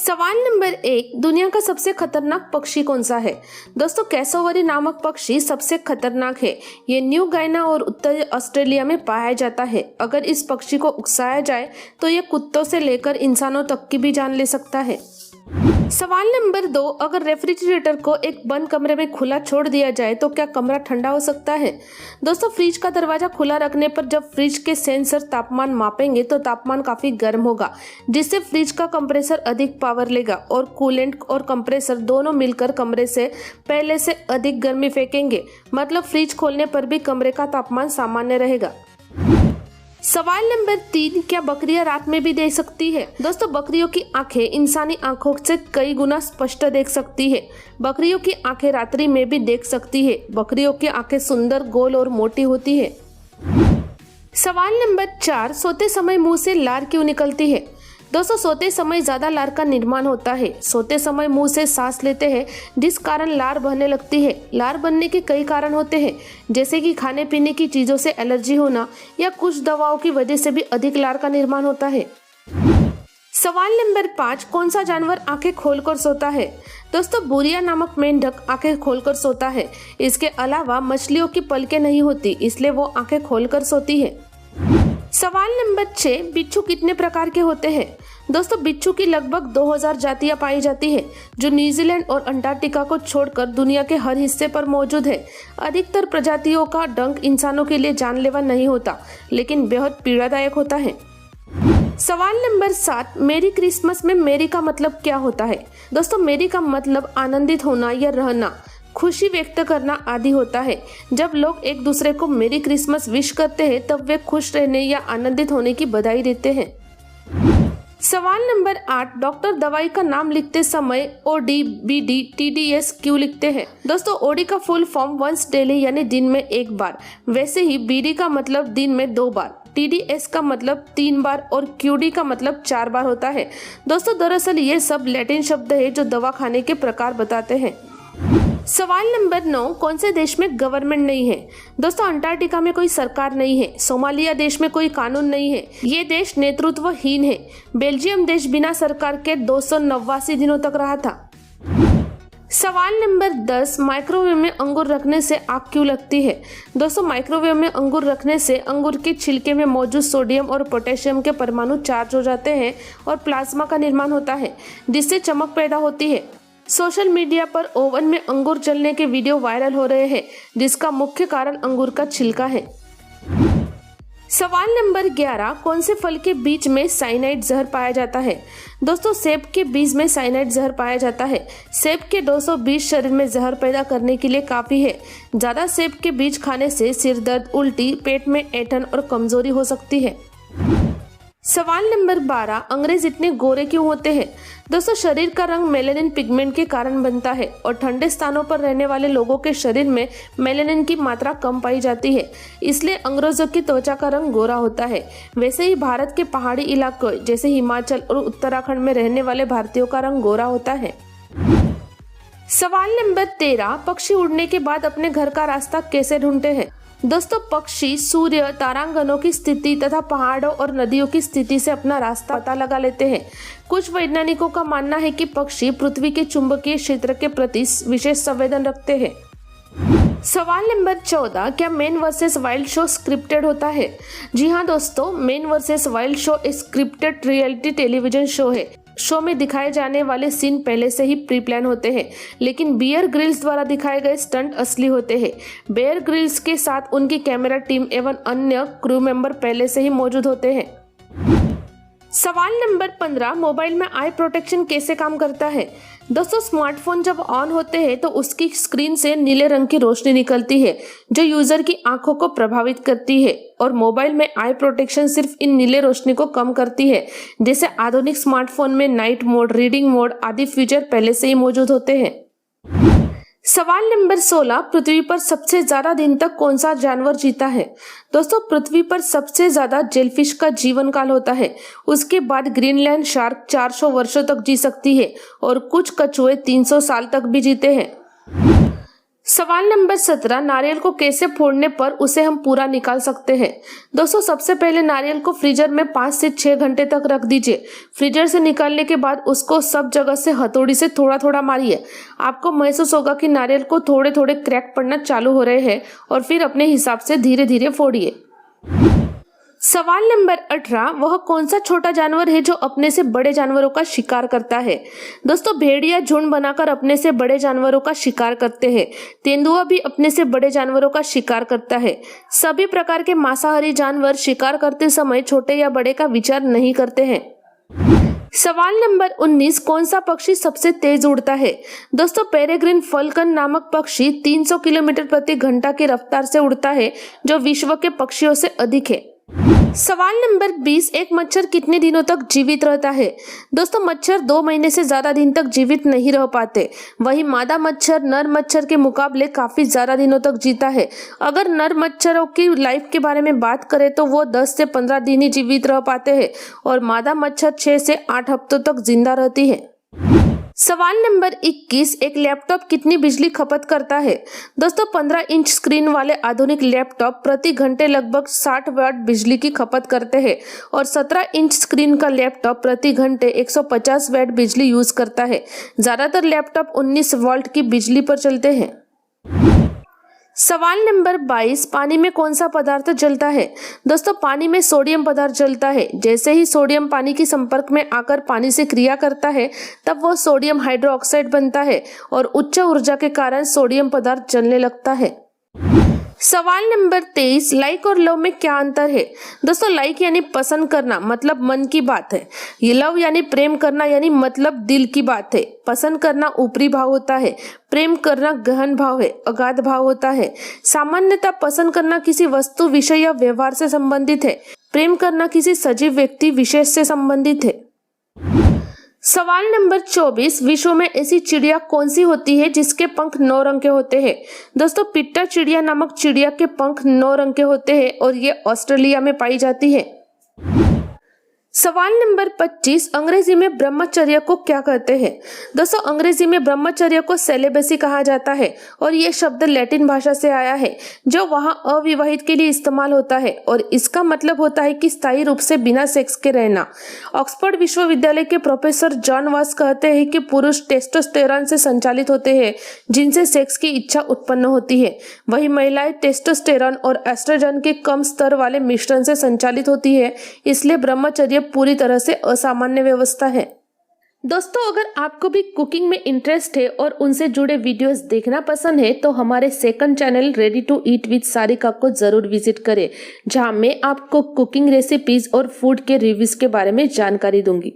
सवाल नंबर 1, दुनिया का सबसे खतरनाक पक्षी कौन सा है। दोस्तों, कैसोवरी नामक पक्षी सबसे खतरनाक है। ये न्यू गायना और उत्तरी ऑस्ट्रेलिया में पाया जाता है। अगर इस पक्षी को उकसाया जाए तो ये कुत्तों से लेकर इंसानों तक की भी जान ले सकता है। सवाल नंबर 2, अगर रेफ्रिजरेटर को एक बंद कमरे में खुला छोड़ दिया जाए तो क्या कमरा ठंडा हो सकता है। दोस्तों, फ्रिज का दरवाजा खुला रखने पर जब फ्रिज के सेंसर तापमान मापेंगे तो तापमान काफी गर्म होगा, जिससे फ्रिज का कंप्रेसर अधिक पावर लेगा और कूलेंट और कंप्रेसर दोनों मिलकर कमरे से पहले से अधिक गर्मी फेंकेंगे। मतलब फ्रिज खोलने पर भी कमरे का तापमान सामान्य रहेगा। सवाल नंबर 3, क्या बकरियां रात में भी देख सकती है। दोस्तों, बकरियों की आंखें इंसानी आंखों से कई गुना स्पष्ट देख सकती है। बकरियों की आंखें रात्रि में भी देख सकती है। बकरियों की आंखें सुंदर, गोल और मोटी होती है। सवाल नंबर 4, सोते समय मुंह से लार क्यों निकलती है। दोस्तों, सोते समय ज्यादा लार का निर्माण होता है। सोते समय मुंह से सांस लेते हैं, जिस कारण लार बहने लगती है। लार बनने के कई कारण होते हैं, जैसे कि खाने पीने की चीजों से एलर्जी होना या कुछ दवाओं की वजह से भी अधिक लार का निर्माण होता है। सवाल नंबर 5, कौन सा जानवर आंखें खोलकर सोता है। दोस्तों, बुरिया नामक मेंढक आंखें खोलकर सोता है। इसके अलावा मछलियों की पलकें नहीं होती, इसलिए वो आंखें खोलकर सोती है। सवाल नंबर 6, बिच्छू कितने प्रकार के होते हैं। दोस्तों, बिच्छू की लगभग 2000 जातियां पाई जाती है, जो न्यूजीलैंड और अंटार्कटिका को छोड़कर दुनिया के हर हिस्से पर मौजूद है। अधिकतर प्रजातियों का डंक इंसानों के लिए जानलेवा नहीं होता, लेकिन बेहद पीड़ादायक होता है। सवाल नंबर 7, मेरी क्रिसमस में मेरी का मतलब क्या होता है। दोस्तों, मेरी का मतलब आनंदित होना या रहना, खुशी व्यक्त करना आदि होता है। जब लोग एक दूसरे को मेरी क्रिसमस विश करते हैं तब वे खुश रहने या आनंदित होने की बधाई देते हैं। सवाल नंबर 8, डॉक्टर दवाई का नाम लिखते समय OD, BD, TDS क्यों लिखते हैं। दोस्तों, OD का फुल फॉर्म वंस डेली यानी दिन में एक बार। वैसे ही BD का मतलब दिन में 2 बार, TDS का मतलब 3 बार और QD का मतलब 4 बार होता है। दोस्तों, दरअसल ये सब लैटिन शब्द है जो दवा खाने के प्रकार बताते हैं। सवाल नंबर 9, कौन से देश में गवर्नमेंट नहीं है। दोस्तों, अंटार्कटिका में कोई सरकार नहीं है। सोमालिया देश में कोई कानून नहीं है। ये देश नेतृत्वहीन है। बेल्जियम देश बिना सरकार के 289 दिनों तक रहा था। सवाल नंबर 10, माइक्रोवेव में अंगूर रखने से आग क्यों लगती है। दोस्तों, माइक्रोवेव में अंगूर रखने से अंगूर के छिलके में मौजूद सोडियम और पोटेशियम के परमाणु चार्ज हो जाते हैं और प्लाज्मा का निर्माण होता है, जिससे चमक पैदा होती है। सोशल मीडिया पर ओवन में अंगूर जलने के वीडियो वायरल हो रहे हैं, जिसका मुख्य कारण अंगूर का छिलका है। सवाल नंबर 11, कौन से फल के बीज में साइनाइड जहर पाया जाता है। दोस्तों, सेब के बीज में साइनाइड जहर पाया जाता है। सेब के 200 बीज शरीर में जहर पैदा करने के लिए काफी है। ज्यादा सेब के बीज खाने से सिर दर्द, उल्टी, पेट में ऐंठन और कमजोरी हो सकती है। सवाल नंबर 12, अंग्रेज इतने गोरे क्यों होते हैं। दोस्तों, शरीर का रंग मेलेनिन पिगमेंट के कारण बनता है और ठंडे स्थानों पर रहने वाले लोगों के शरीर में मेलेनिन की मात्रा कम पाई जाती है, इसलिए अंग्रेजों की त्वचा का रंग गोरा होता है। वैसे ही भारत के पहाड़ी इलाकों जैसे हिमाचल और उत्तराखंड में रहने वाले भारतीयों का रंग गोरा होता है। सवाल नंबर 13, पक्षी उड़ने के बाद अपने घर का रास्ता कैसे ढूंढते हैं। दोस्तों, पक्षी सूर्य, तारांगणों की स्थिति तथा पहाड़ों और नदियों की स्थिति से अपना रास्ता पता लगा लेते हैं। कुछ वैज्ञानिकों का मानना है कि पक्षी पृथ्वी के चुंबकीय क्षेत्र के प्रति विशेष संवेदन रखते हैं। सवाल नंबर 14, क्या man versus wild show scripted होता है। जी हाँ दोस्तों, मैन वर्सेस वाइल्ड शो एक स्क्रिप्टेड रियलिटी टेलीविजन शो है। शो में दिखाए जाने वाले सीन पहले से ही प्री प्लान होते हैं, लेकिन बियर ग्रिल्स द्वारा दिखाए गए स्टंट असली होते हैं। बियर ग्रिल्स के साथ उनकी कैमरा टीम एवं अन्य क्रू मेंबर पहले से ही मौजूद होते हैं। सवाल नंबर 15, मोबाइल में आई प्रोटेक्शन कैसे काम करता है। दोस्तों, स्मार्टफोन जब ऑन होते हैं तो उसकी स्क्रीन से नीले रंग की रोशनी निकलती है, जो यूजर की आंखों को प्रभावित करती है और मोबाइल में आई प्रोटेक्शन सिर्फ इन नीले रोशनी को कम करती है। जैसे आधुनिक स्मार्टफोन में नाइट मोड, रीडिंग मोड आदि फीचर पहले से ही मौजूद होते हैं। सवाल नंबर 16, पृथ्वी पर सबसे ज्यादा दिन तक कौन सा जानवर जीता है। दोस्तों, पृथ्वी पर सबसे ज्यादा जेलफिश का जीवन काल होता है। उसके बाद ग्रीनलैंड शार्क 400 वर्षों तक जी सकती है और कुछ कछुए 300 साल तक भी जीते हैं। सवाल नंबर 17, नारियल को कैसे फोड़ने पर उसे हम पूरा निकाल सकते हैं। दोस्तों सबसे पहले नारियल को फ्रीजर में 5 से 6 घंटे तक रख दीजिए। फ्रीजर से निकालने के बाद उसको सब जगह से हथौड़ी से थोड़ा थोड़ा मारिए। आपको महसूस होगा कि नारियल को थोड़े थोड़े क्रैक पड़ना चालू हो रहे हैं और फिर अपने हिसाब से धीरे धीरे फोड़िए। सवाल नंबर 18, वह कौन सा छोटा जानवर है जो अपने से बड़े जानवरों का शिकार करता है। दोस्तों भेड़िया झुंड बनाकर अपने से बड़े जानवरों का शिकार करते हैं। तेंदुआ भी अपने से बड़े जानवरों का शिकार करता है। सभी प्रकार के मांसाहारी जानवर शिकार करते समय छोटे या बड़े का विचार नहीं करते हैं। सवाल नंबर 19, कौन सा पक्षी सबसे तेज उड़ता है। दोस्तों पेरेग्रिन फॉल्कन नामक पक्षी 300 किलोमीटर प्रति घंटा की रफ्तार से उड़ता है, जो विश्व के पक्षियों से अधिक है। सवाल नंबर 20, एक मच्छर कितने दिनों तक जीवित रहता है। दोस्तों मच्छर 2 महीने से ज्यादा दिन तक जीवित नहीं रह पाते। वहीं मादा मच्छर नर मच्छर के मुकाबले काफी ज्यादा दिनों तक जीता है। अगर नर मच्छरों की लाइफ के बारे में बात करें तो वो 10 से 15 दिन ही जीवित रह पाते हैं और मादा मच्छर 6 से 8 हफ्तों तक जिंदा रहती है। सवाल नंबर 21, एक लैपटॉप कितनी बिजली खपत करता है। दोस्तों 15 इंच स्क्रीन वाले आधुनिक लैपटॉप प्रति घंटे लगभग 60 वाट बिजली की खपत करते हैं और 17 इंच स्क्रीन का लैपटॉप प्रति घंटे 150 वाट बिजली यूज करता है। ज्यादातर लैपटॉप 19 वोल्ट की बिजली पर चलते हैं। सवाल नंबर 22, पानी में कौन सा पदार्थ जलता है। दोस्तों पानी में सोडियम पदार्थ जलता है। जैसे ही सोडियम पानी के संपर्क में आकर पानी से क्रिया करता है तब वो सोडियम हाइड्रोक्साइड बनता है और उच्च ऊर्जा के कारण सोडियम पदार्थ जलने लगता है। सवाल नंबर 23, लाइक और लव में क्या अंतर है। दोस्तों लाइक यानी पसंद करना, मतलब मन की बात है। ये लव यानी प्रेम करना, यानी मतलब दिल की बात है। पसंद करना ऊपरी भाव होता है, प्रेम करना गहन भाव है, अगाध भाव होता है। सामान्यतः पसंद करना किसी वस्तु, विषय या व्यवहार से संबंधित है। प्रेम करना किसी सजीव व्यक्ति विशेष से संबंधित है। सवाल नंबर 24, विश्व में ऐसी चिड़िया कौन सी होती है जिसके पंख 9 रंग के होते हैं। दोस्तों पिट्टा चिड़िया नामक चिड़िया के पंख 9 रंग के होते हैं और ये ऑस्ट्रेलिया में पाई जाती है। सवाल नंबर 25, अंग्रेजी में ब्रह्मचर्य को क्या कहते हैं। दोस्तों अंग्रेजी में ब्रह्मचर्य को सेलिबेसी कहा जाता है और ये शब्द लैटिन भाषा से आया है जो वहां अविवाहित के लिए इस्तेमाल होता है और इसका मतलब होता है कि स्थायी रूप से बिना सेक्स के रहना। ऑक्सफोर्ड विश्वविद्यालय के प्रोफेसर जॉन वास कहते हैं कि पुरुष टेस्टोस्टेरॉन से संचालित होते हैं जिनसे सेक्स की इच्छा उत्पन्न होती है, वही महिलाएं टेस्टोस्टेरॉन और एस्ट्रोजन के कम स्तर वाले मिश्रण से संचालित होती है। इसलिए ब्रह्मचर्य पूरी तरह से असामान्य व्यवस्था है। दोस्तों अगर आपको भी कुकिंग में इंटरेस्ट है और उनसे जुड़े वीडियोस देखना पसंद है तो हमारे second channel ready to eat with Sarika को जरूर विजिट करें, जहां मैं आपको कुकिंग रेसिपीज और फूड के रिव्यूज के बारे में जानकारी दूंगी।